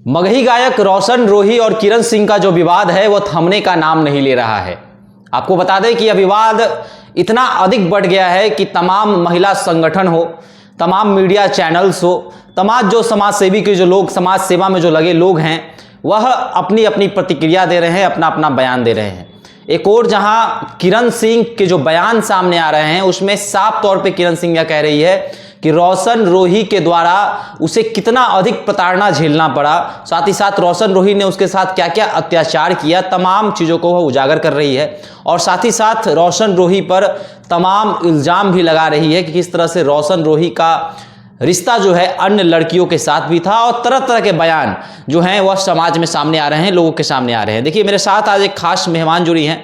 मगही गायक रोशन रोही और किरण सिंह का जो विवाद है वह थमने का नाम नहीं ले रहा है। आपको बता दें कि यह विवाद इतना अधिक बढ़ गया है कि तमाम महिला संगठन हो, तमाम मीडिया चैनल्स हो, तमाम जो समाज सेवी के जो लोग, समाज सेवा में जो लगे लोग हैं, वह अपनी अपनी प्रतिक्रिया दे रहे हैं, अपना अपना बयान दे रहे हैं। एक और जहां किरण सिंह के जो बयान सामने आ रहे हैं उसमें साफ तौर पे किरण सिंह यह कह रही है कि रोशन रोही के द्वारा उसे कितना अधिक प्रताड़ना झेलना पड़ा, साथ ही साथ रोशन रोही ने उसके साथ क्या क्या अत्याचार किया, तमाम चीज़ों को वह उजागर कर रही है। और साथ ही साथ रोशन रोही पर तमाम इल्ज़ाम भी लगा रही है कि किस तरह से रोशन रोही का रिश्ता जो है अन्य लड़कियों के साथ भी था। और तरह तरह के बयान जो हैं वह समाज में सामने आ रहे हैं, लोगों के सामने आ रहे हैं। देखिए, मेरे साथ आज एक खास मेहमान जुड़ी हैं,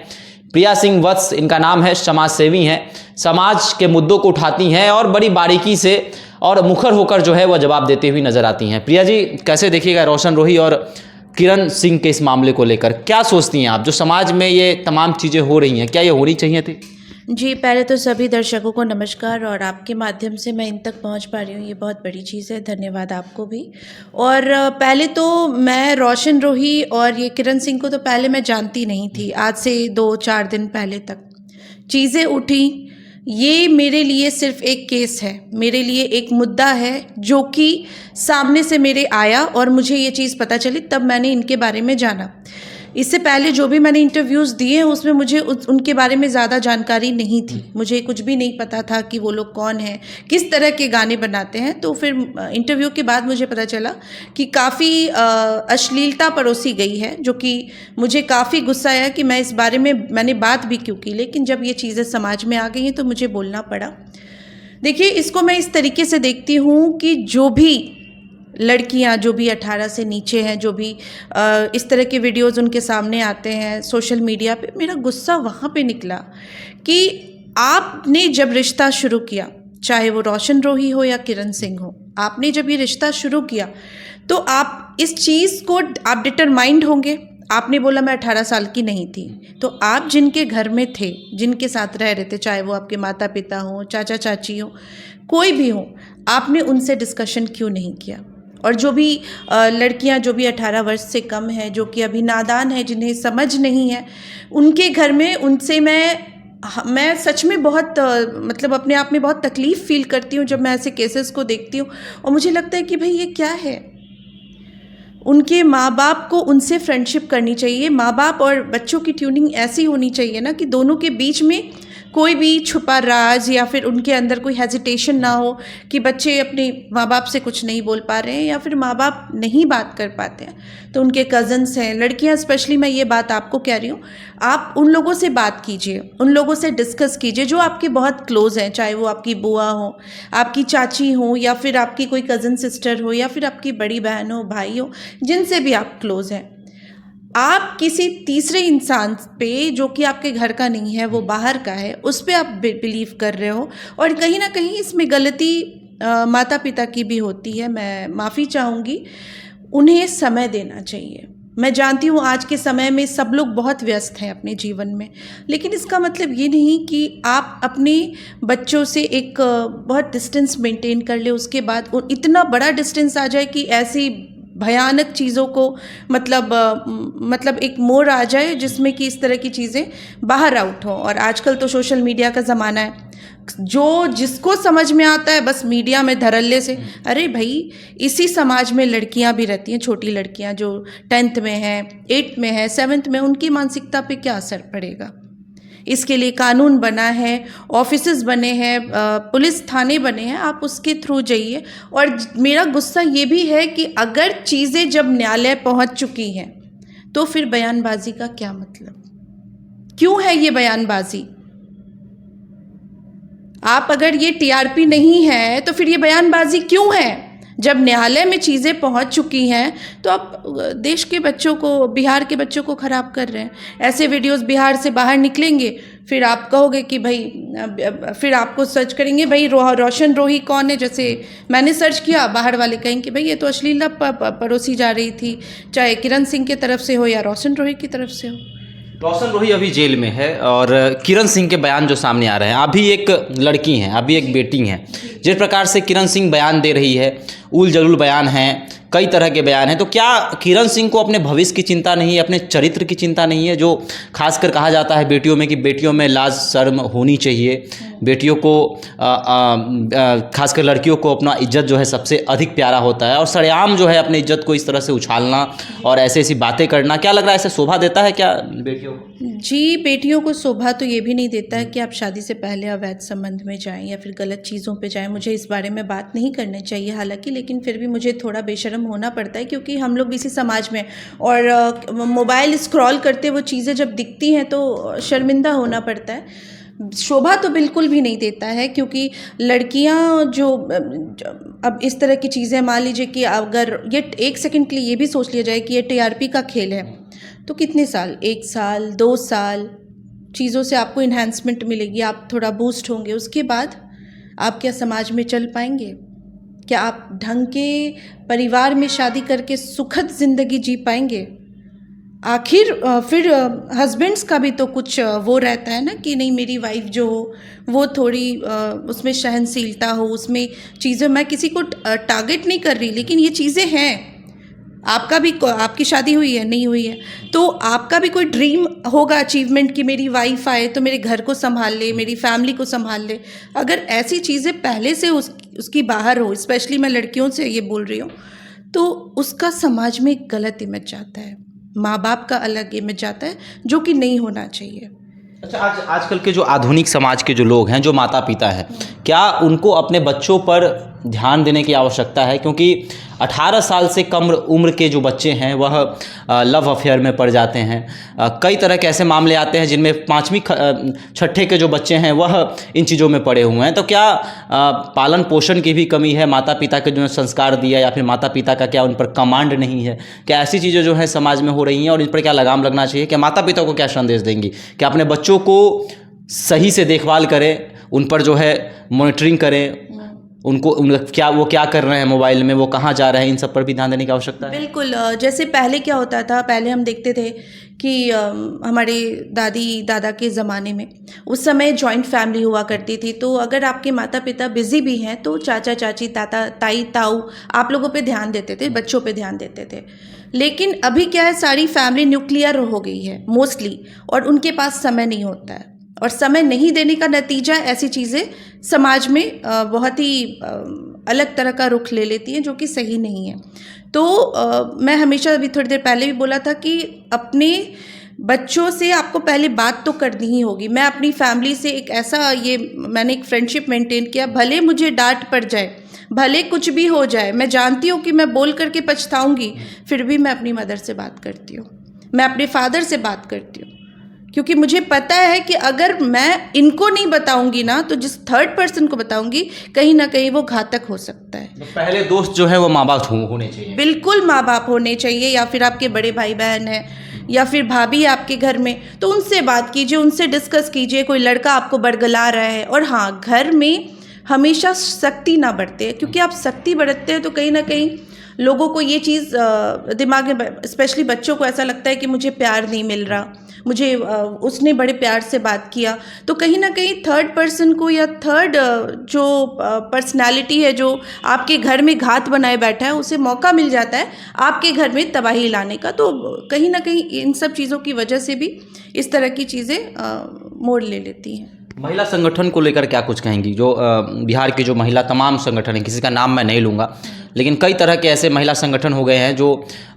प्रिया सिंह वत्स इनका नाम है, समाज सेवी हैं, समाज के मुद्दों को उठाती हैं और बड़ी बारीकी से और मुखर होकर जो है वह जवाब देती हुई नजर आती हैं। प्रिया जी, कैसे देखिएगा रोशन रोही और किरण सिंह के इस मामले को लेकर, क्या सोचती हैं आप? जो समाज में ये तमाम चीज़ें हो रही हैं, क्या ये होनी चाहिए थी? जी, पहले तो सभी दर्शकों को नमस्कार। और आपके माध्यम से मैं इन तक पहुंच पा रही हूँ, ये बहुत बड़ी चीज़ है, धन्यवाद आपको भी। और पहले तो मैं रोशन रोही और ये किरण सिंह को तो पहले मैं जानती नहीं थी। आज से 2-4 दिन पहले तक चीज़ें उठी। ये मेरे लिए सिर्फ एक केस है, मेरे लिए एक मुद्दा है जो कि सामने से मेरे आया और मुझे ये चीज़ पता चली, तब मैंने इनके बारे में जाना। इससे पहले जो भी मैंने इंटरव्यूज़ दिए हैं उसमें मुझे उनके बारे में ज़्यादा जानकारी नहीं थी, मुझे कुछ भी नहीं पता था कि वो लोग कौन हैं, किस तरह के गाने बनाते हैं। तो फिर इंटरव्यू के बाद मुझे पता चला कि काफ़ी अश्लीलता परोसी गई है, जो कि मुझे काफ़ी गुस्सा आया कि मैं इस बारे में मैंने बात भी क्यों की। लेकिन जब ये चीज़ें समाज में आ गई हैं तो मुझे बोलना पड़ा। देखिए, इसको मैं इस तरीके से देखती हूँ कि जो भी लड़कियां, जो भी 18 से नीचे हैं, जो भी इस तरह के वीडियोस उनके सामने आते हैं सोशल मीडिया पे, मेरा गुस्सा वहाँ पे निकला कि आपने जब रिश्ता शुरू किया, चाहे वो रोशन रोही हो या किरण सिंह हो, आपने जब ये रिश्ता शुरू किया तो आप इस चीज़ को आप डिटरमाइंड होंगे। आपने बोला मैं 18 साल की नहीं थी, तो आप जिनके घर में थे, जिनके साथ रह रहे थे, चाहे वो आपके माता पिता हों, चाचा चाची हों, कोई भी हो, आपने उनसे डिस्कशन क्यों नहीं किया? और जो भी लड़कियां जो भी 18 वर्ष से कम हैं, जो कि अभी नादान हैं, जिन्हें समझ नहीं है, उनके घर में उनसे मैं सच में बहुत मतलब अपने आप में बहुत तकलीफ़ फील करती हूँ जब मैं ऐसे केसेस को देखती हूँ। और मुझे लगता है कि भाई ये क्या है। उनके माँ बाप को उनसे फ्रेंडशिप करनी चाहिए। माँ बाप और बच्चों की ट्यूनिंग ऐसी होनी चाहिए ना कि दोनों के बीच में कोई भी छुपा राज या फिर उनके अंदर कोई हेजिटेशन ना हो कि बच्चे अपने माँ बाप से कुछ नहीं बोल पा रहे हैं या फिर माँ बाप नहीं बात कर पाते हैं। तो उनके कज़न्स हैं, लड़कियां स्पेशली, मैं ये बात आपको कह रही हूँ, आप उन लोगों से बात कीजिए, उन लोगों से डिस्कस कीजिए जो आपके बहुत क्लोज़ हैं, चाहे वो आपकी बुआ हो, आपकी चाची हो, या फिर आपकी कोई कज़न सिस्टर हो, या फिर आपकी बड़ी बहन हो, भाई हो, जिनसे भी आप क्लोज़ हैं। आप किसी तीसरे इंसान पे जो कि आपके घर का नहीं है, वो बाहर का है, उस पे आप बिलीव कर रहे हो। और कहीं ना कहीं इसमें गलती माता पिता की भी होती है, मैं माफ़ी चाहूँगी। उन्हें समय देना चाहिए। मैं जानती हूँ आज के समय में सब लोग बहुत व्यस्त हैं अपने जीवन में, लेकिन इसका मतलब ये नहीं कि आप अपने बच्चों से एक बहुत डिस्टेंस मेंटेन कर ले, उसके बाद इतना बड़ा डिस्टेंस आ जाए कि ऐसी भयानक चीज़ों को मतलब एक मोड़ आ जाए जिसमें कि इस तरह की चीज़ें बाहर आउट हों। और आजकल तो सोशल मीडिया का ज़माना है, जो जिसको समझ में आता है बस मीडिया में धड़ल्ले से, अरे भाई, इसी समाज में लड़कियां भी रहती हैं, छोटी लड़कियां जो 10th में हैं, 8th में हैं, 7th में, उनकी मानसिकता पे क्या असर पड़ेगा? इसके लिए कानून बना है, ऑफिसेस बने हैं, पुलिस थाने बने हैं, आप उसके थ्रू जाइए। और मेरा गुस्सा ये भी है कि अगर चीज़ें जब न्यायालय पहुंच चुकी हैं तो फिर बयानबाजी का क्या मतलब? क्यों है ये बयानबाजी? आप अगर ये टीआरपी नहीं है तो फिर ये बयानबाजी क्यों है? जब न्यायालय में चीज़ें पहुंच चुकी हैं तो आप देश के बच्चों को, बिहार के बच्चों को ख़राब कर रहे हैं। ऐसे वीडियोस बिहार से बाहर निकलेंगे, फिर आप कहोगे कि भाई, फिर आपको सर्च करेंगे भाई रोशन रोही कौन है। जैसे मैंने सर्च किया, बाहर वाले कहेंगे भाई ये तो अश्लीलता परोसी जा रही थी, चाहे किरण सिंह की तरफ से हो या रोशन रोही की तरफ से हो। रोशन रोही अभी जेल में है और किरण सिंह के बयान जो सामने आ रहे हैं, अभी एक लड़की हैं, अभी एक बेटी हैं, जिस प्रकार से किरण सिंह बयान दे रही है, उल जलूल बयान हैं, कई तरह के बयान हैं, तो क्या किरण सिंह को अपने भविष्य की चिंता नहीं है, अपने चरित्र की चिंता नहीं है? जो खासकर कहा जाता है बेटियों में कि बेटियों में लाज शर्म होनी चाहिए, बेटियों को खासकर लड़कियों को अपना इज्जत जो है सबसे अधिक प्यारा होता है, और सरेआम जो है अपनी इज्जत को इस तरह से उछालना और ऐसी ऐसी बातें करना, क्या लग रहा है ऐसे शोभा देता है क्या बेटियों को? जी, बेटियों को शोभा तो ये भी नहीं देता है कि आप शादी से पहले अवैध संबंध में जाएं या फिर गलत चीज़ों पे जाएं। मुझे इस बारे में बात नहीं करनी चाहिए हालांकि, लेकिन फिर भी मुझे थोड़ा बेशर्म होना पड़ता है क्योंकि हम लोग इसी समाज में, और मोबाइल स्क्रॉल करते वो चीज़ें जब दिखती हैं तो शर्मिंदा होना पड़ता है। शोभा तो बिल्कुल भी नहीं देता है, क्योंकि लड़कियां जो अब इस तरह की चीज़ें, मान लीजिए कि अगर ये एक सेकंड के लिए ये भी सोच लिया जाए कि ये टीआरपी का खेल है, तो कितने साल, 1 साल 2 साल चीज़ों से आपको इन्हांसमेंट मिलेगी, आप थोड़ा बूस्ट होंगे, उसके बाद आप क्या समाज में चल पाएंगे? क्या आप ढंग के परिवार में शादी करके सुखद ज़िंदगी जी पाएंगे? आखिर फिर हस्बैंड्स का भी तो कुछ वो रहता है ना कि नहीं, मेरी वाइफ जो हो वो थोड़ी उसमें सहनशीलता हो, उसमें चीज़ें, मैं किसी को टारगेट नहीं कर रही, लेकिन ये चीज़ें हैं। आपका भी, आपकी शादी हुई है नहीं हुई है, तो आपका भी कोई ड्रीम होगा अचीवमेंट कि मेरी वाइफ आए तो मेरे घर को संभाल ले, मेरी फैमिली को संभाल ले। अगर ऐसी चीज़ें पहले से उसकी बाहर हो, स्पेशली मैं लड़कियों से ये बोल रही हूँ, तो उसका समाज में एक गलत इमेज जाता है, माँ बाप का अलग इमेज जाता है, जो कि नहीं होना चाहिए। अच्छा, आजकल के जो आधुनिक समाज के जो लोग हैं, जो माता पिता हैं, क्या उनको अपने बच्चों पर ध्यान देने की आवश्यकता है? क्योंकि 18 साल से कम उम्र के जो बच्चे हैं वह लव अफेयर में पड़ जाते हैं। कई तरह के ऐसे मामले आते हैं जिनमें 5वीं 6ठे के जो बच्चे हैं वह इन चीज़ों में पड़े हुए हैं। तो क्या पालन पोषण की भी कमी है, माता पिता के जो संस्कार दिया, या फिर माता पिता का क्या उन पर कमांड नहीं है? क्या ऐसी चीज़ें जो है समाज में हो रही हैं और इन पर क्या लगाम लगना चाहिए? क्या माता पिता को क्या संदेश देंगी कि अपने बच्चों को सही से देखभाल करें, उन पर जो है मॉनिटरिंग करें, उनको वो क्या कर रहे हैं मोबाइल में, वो कहाँ जा रहे हैं, इन सब पर भी ध्यान देने की आवश्यकता है? बिल्कुल। जैसे पहले क्या होता था, पहले हम देखते थे कि हमारे दादी दादा के ज़माने में उस समय जॉइंट फैमिली हुआ करती थी, तो अगर आपके माता पिता बिजी भी हैं तो चाचा चाची ताता ताई ताऊ आप लोगों पे ध्यान देते थे, बच्चों पे ध्यान देते थे। लेकिन अभी क्या है, सारी फैमिली न्यूक्लियर हो गई है मोस्टली, और उनके पास समय नहीं होता है, और समय नहीं देने का नतीजा ऐसी चीज़ें समाज में बहुत ही अलग तरह का रुख ले लेती हैं, जो कि सही नहीं है। तो मैं हमेशा, अभी थोड़ी देर पहले भी बोला था कि अपने बच्चों से आपको पहले बात तो करनी ही होगी। मैं अपनी फैमिली से एक ऐसा, ये मैंने एक फ्रेंडशिप मेंटेन किया, भले मुझे डांट पड़ जाए, भले कुछ भी हो जाए, मैं जानती हूँ कि मैं बोल करके पछताऊँगी, फिर भी मैं अपनी मदर से बात करती हूँ, मैं अपने फादर से बात करती हूँ, क्योंकि मुझे पता है कि अगर मैं इनको नहीं बताऊंगी ना, तो जिस थर्ड पर्सन को बताऊंगी कहीं ना कहीं वो घातक हो सकता है। तो पहले दोस्त जो है वो माँ बाप होने चाहिए। बिल्कुल माँ बाप होने चाहिए, या फिर आपके बड़े भाई बहन हैं, या फिर भाभी आपके घर में, तो उनसे बात कीजिए, उनसे डिस्कस कीजिए। कोई लड़का आपको बरगला रहा है, और हाँ, घर में हमेशा सख्ती ना बरते, क्योंकि आप सख्ती बरतते हैं तो कहीं ना कहीं लोगों को ये चीज़ दिमाग में, स्पेशली बच्चों को ऐसा लगता है कि मुझे प्यार नहीं मिल रहा, मुझे उसने बड़े प्यार से बात किया, तो कहीं ना कहीं थर्ड पर्सन को, या थर्ड जो पर्सनालिटी है जो आपके घर में घात बनाए बैठा है, उसे मौका मिल जाता है आपके घर में तबाही लाने का। तो कहीं ना कहीं इन सब चीज़ों की वजह से भी इस तरह की चीज़ें मोड़ ले लेती हैं। महिला संगठन को लेकर क्या कुछ कहेंगी? जो बिहार के जो महिला तमाम संगठन हैं, किसी का नाम मैं नहीं लूँगा, लेकिन कई तरह के ऐसे महिला संगठन हो गए हैं जो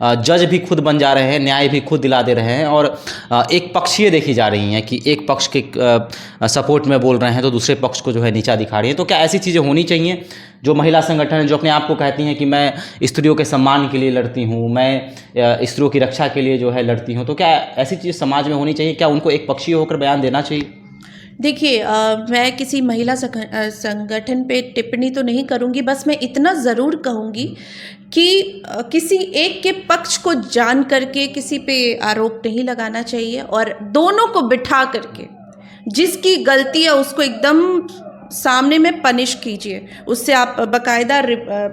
जज भी खुद बन जा रहे हैं, न्याय भी खुद दिला दे रहे हैं, और एक पक्षीय देखी जा रही हैं कि एक पक्ष के सपोर्ट में बोल रहे हैं तो दूसरे पक्ष को जो है नीचा दिखा रही हैं। तो क्या ऐसी चीज़ें होनी चाहिए? जो महिला संगठन हैं, जो अपने आप को कहती हैं कि मैं स्त्रियों के सम्मान के लिए लड़ती हूँ, मैं स्त्रियों की रक्षा के लिए जो है लड़ती हूँ, तो क्या ऐसी चीज़ समाज में होनी चाहिए? क्या उनको एक पक्षीय होकर बयान देना चाहिए? देखिए, मैं किसी महिला संगठन पे टिप्पणी तो नहीं करूँगी, बस मैं इतना ज़रूर कहूँगी कि किसी एक के पक्ष को जान करके किसी पे आरोप नहीं लगाना चाहिए, और दोनों को बिठा करके जिसकी गलती है उसको एकदम सामने में पनिश कीजिए, उससे आप बाकायदा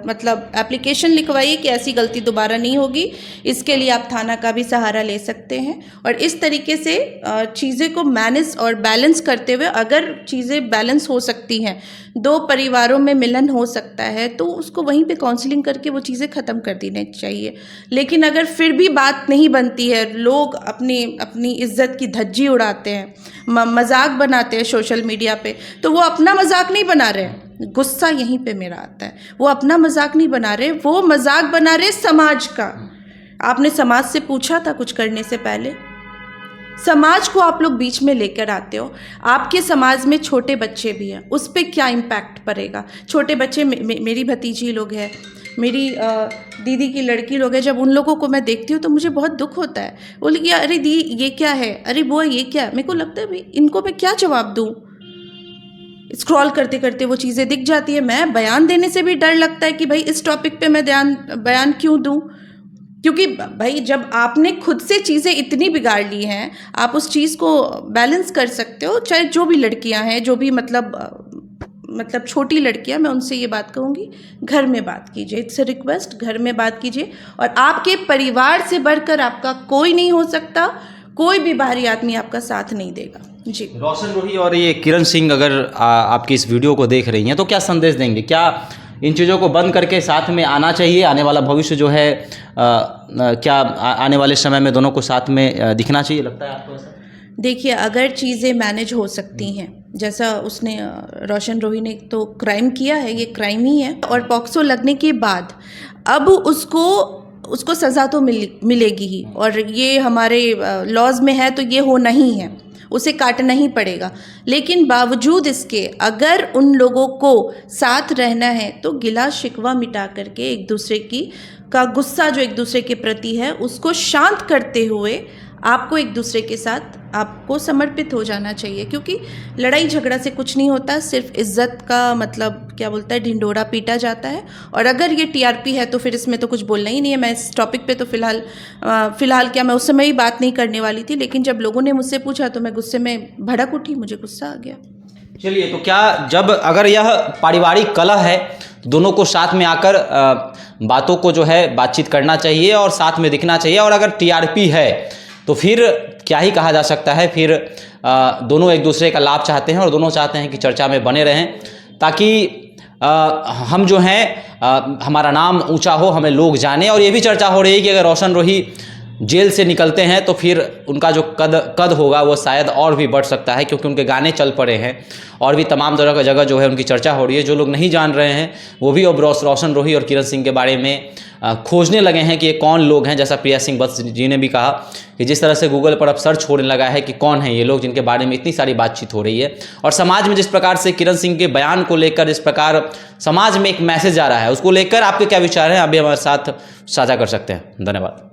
मतलब एप्लीकेशन लिखवाइए कि ऐसी गलती दोबारा नहीं होगी। इसके लिए आप थाना का भी सहारा ले सकते हैं। और इस तरीके से चीज़ें को मैनेज और बैलेंस करते हुए, अगर चीज़ें बैलेंस हो सकती हैं, दो परिवारों में मिलन हो सकता है, तो उसको वहीं पे काउंसलिंग करके वो चीज़ें ख़त्म कर देनी चाहिए। लेकिन अगर फिर भी बात नहीं बनती है, लोग अपनी इज्जत की धज्जी उड़ाते हैं, मजाक बनाते हैं सोशल मीडिया पे, तो वो अपना मजाक नहीं बना रहे। गुस्सा यहीं पे मेरा आता है, वो अपना मजाक नहीं बना रहे, वो मजाक बना रहे समाज का। आपने समाज से पूछा था कुछ करने से पहले? समाज को आप लोग बीच में लेकर आते हो। आपके समाज में छोटे बच्चे भी हैं, उस पर क्या इम्पैक्ट पड़ेगा? छोटे बच्चे मेरी भतीजी लोग हैं, मेरी दीदी की लड़की लोग हैं, जब उन लोगों को मैं देखती हूँ तो मुझे बहुत दुख होता है। बोले कि अरे दी ये क्या है, अरे वो ये क्या है। मेरे को लगता है भाई इनको मैं क्या जवाब दूँ। स्क्रॉल करते करते वो चीज़ें दिख जाती है। मैं बयान देने से भी डर लगता है कि भाई इस टॉपिक पे मैं बयान क्यों दूँ, क्योंकि भाई जब आपने खुद से चीज़ें इतनी बिगाड़ ली हैं, आप उस चीज़ को बैलेंस कर सकते हो। चाहे जो भी लड़कियां हैं, जो भी मतलब छोटी लड़कियां, मैं उनसे ये बात कहूँगी, घर में बात कीजिए। इट्स अ रिक्वेस्ट, घर में बात कीजिए। और आपके परिवार से बढ़कर आपका कोई नहीं हो सकता, कोई भी बाहरी आदमी आपका साथ नहीं देगा। जी। रोशन रोही और ये किरण सिंह अगर आपकी इस वीडियो को देख रही हैं तो क्या संदेश देंगे? क्या इन चीज़ों को बंद करके साथ में आना चाहिए? आने वाला भविष्य जो है क्या आने वाले समय में दोनों को साथ में दिखना चाहिए, लगता है आपको ऐसा? देखिए, अगर चीज़ें मैनेज हो सकती हैं, जैसा उसने रोशन रोही ने तो क्राइम किया है, ये क्राइम ही है। और पॉक्सो लगने के बाद अब उसको सज़ा तो मिलेगी ही, और ये हमारे लॉज में है, तो ये होना ही है, उसे काटना ही पड़ेगा। लेकिन बावजूद इसके अगर उन लोगों को साथ रहना है तो गिला शिकवा मिटा करके एक दूसरे का गुस्सा जो एक दूसरे के प्रति है उसको शांत करते हुए आपको एक दूसरे के साथ आपको समर्पित हो जाना चाहिए। क्योंकि लड़ाई झगड़ा से कुछ नहीं होता, सिर्फ इज्जत का मतलब क्या बोलता है, ढिंडोरा पीटा जाता है। और अगर ये टीआरपी है तो फिर इसमें तो कुछ बोलना ही नहीं है। मैं इस टॉपिक पे तो फ़िलहाल क्या, मैं उस समय ही बात नहीं करने वाली थी, लेकिन जब लोगों ने मुझसे पूछा तो मैं गुस्से में भड़क उठी, मुझे गुस्सा आ गया। चलिए, तो क्या जब अगर यह पारिवारिक कलह है, दोनों को साथ में आकर बातों को जो है बातचीत करना चाहिए और साथ में दिखना चाहिए। और अगर टीआरपी है तो फिर क्या ही कहा जा सकता है। फिर दोनों एक दूसरे का लाभ चाहते हैं और दोनों चाहते हैं कि चर्चा में बने रहें, ताकि हम जो हैं हमारा नाम ऊंचा हो, हमें लोग जाने। और ये भी चर्चा हो रही है कि अगर रोशन रोही जेल से निकलते हैं तो फिर उनका जो कद होगा वो शायद और भी बढ़ सकता है, क्योंकि उनके गाने चल पड़े हैं और भी तमाम तरह का जगह जो है उनकी चर्चा हो रही है। जो लोग नहीं जान रहे हैं वो भी अब रोशन रोही और किरण सिंह के बारे में खोजने लगे हैं कि ये कौन लोग हैं। जैसा प्रिया सिंह बत्स जी ने भी कहा कि जिस तरह से गूगल पर अब सर्च होने लगा है कि कौन है ये लोग जिनके बारे में इतनी सारी बातचीत हो रही है। और समाज में जिस प्रकार से किरण सिंह के बयान को लेकर जिस प्रकार समाज में एक मैसेज आ रहा है, उसको लेकर आपके क्या विचार हैं, आप भी हमारे साथ साझा कर सकते हैं। धन्यवाद।